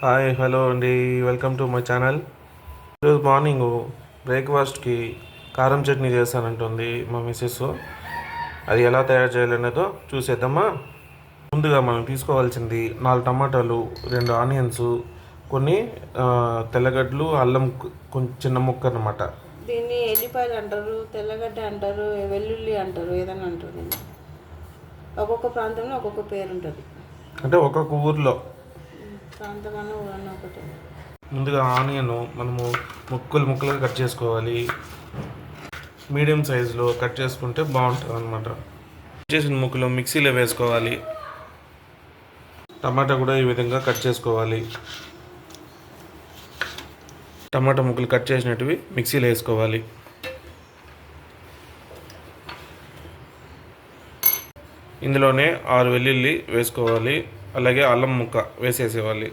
Hi hello అండి, welcome to my channel. ఈరోజు morning బ్రేక్ఫాస్ట్కి కారం చట్నీ చేస్తానంటుంది మా మిస్సెస్. అది ఎలా తయారు చేయాలనేదో చూసేద్దామా. ముందుగా మనం తీసుకోవాల్సింది 4 టమాటాలు, 2 ఆనియన్స్, కొన్ని తెల్లగడ్డలు, అల్లం కొంచెం చిన్న ముక్క అన్నమాట. దీన్ని ఎల్లిపాయలు అంటారు, తెల్లగడ్డ అంటారు, వెల్లుల్లి అంటారు, ఏదైనా అంటారు. ఒక్కొక్క ప్రాంతంలో ఒక్కొక్క పేరు ఉంటుంది, అంటే ఒక్కొక్క ఊర్లో ప్రాంతమైన ఊరన్న ఒకటి. ముందుగా ఆనియన్ మనము ముక్కలుగా కట్ చేసుకోవాలి. మీడియం సైజులో కట్ చేసుకుంటే బాగుంటుంది అనమాట. కట్ చేసిన ముక్కలు మిక్సీలో వేసుకోవాలి. టమాటా కూడా ఈ విధంగా కట్ చేసుకోవాలి. టమాటా ముక్కలు కట్ చేసినట్టువి మిక్సీలో వేసుకోవాలి. ఇందులోనే 6 వెల్లుల్లి వేసుకోవాలి. అలాగే అల్లం ముక్క వేసేసేవాలి.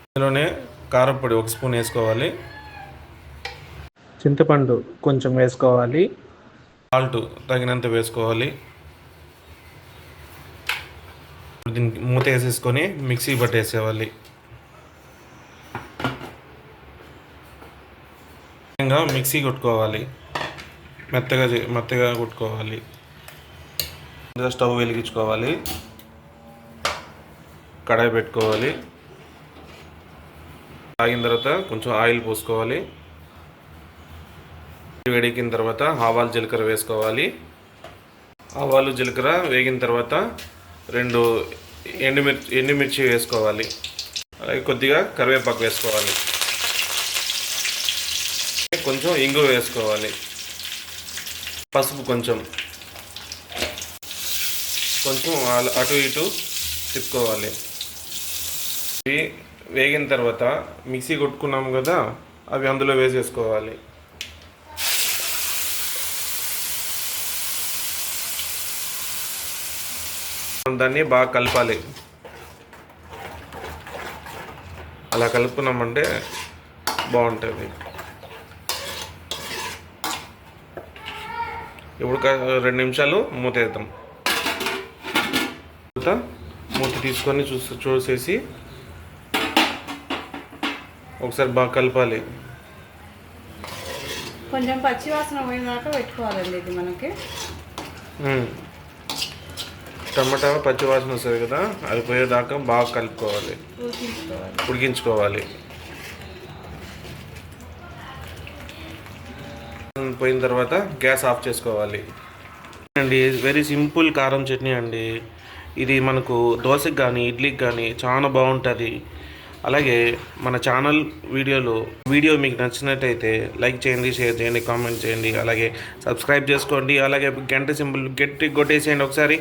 ఇందులోనే కారపొడి 1 స్పూన్ వేసుకోవాలి. చింతపండు కొంచెం వేసుకోవాలి. సాల్ట్ తగినంత వేసుకోవాలి. దీనికి మూత వేసేసుకొని మిక్సీ పట్టేసేవాలి. మిక్సీ కొట్టుకోవాలి. మెత్తగా కొట్టుకోవాలి. స్టవ్ వెలిగించుకోవాలి. కడాయి పెట్టుకోవాలి. తాగిన తర్వాత కొంచెం ఆయిల్ పోసుకోవాలి. వేడెక్కిన తర్వాత ఆవాలు జీలకర్ర వేసుకోవాలి. ఆవాలు జీలకర్ర వేగిన తర్వాత 2 ఎండుమిర్చి వేసుకోవాలి. అలాగే కొద్దిగా కరివేపాకు వేసుకోవాలి. కొంచెం ఇంగువ వేసుకోవాలి. పసుపు కొంచెం అటు ఇటు తిప్పుకోవాలి. ఇవి వేగిన తర్వాత మిక్సీ కొట్టుకున్నాము కదా, అవి అందులో వేసేసుకోవాలి. దాన్ని బాగా కలపాలి. అలా కలుపుకున్నామంటే బాగుంటుంది. ఇప్పుడు 2 నిమిషాలు మూతేద్దాం. మూత తీసుకొని చూసేసి ఒకసారి బాగా కలపాలి. కొంచెం పచ్చివాసన పోయినాక పెట్టుకోవాలండి. ఇది మనకి టమాటా పచ్చివాసన వస్తుంది కదా, అది పోయేదాకా బాగా కలుపుకోవాలి, ఉడికించుకోవాలి. పోయిన తర్వాత గ్యాస్ ఆఫ్ చేసుకోవాలి అండి. వెరీ సింపుల్ కారం చట్నీ అండి. ఇది మనకు దోశకి కానీ ఇడ్లీకి కానీ చాలా బాగుంటుంది. అలాగే మన ఛానల్ వీడియో మీకు నచ్చినట్టయితే లైక్ చేయండి, షేర్ చేయండి, కామెంట్ చేయండి, అలాగే సబ్స్క్రైబ్ చేసుకోండి. అలాగే గంట సింబల్ గట్టి కొట్టేసేయండి ఒకసారి.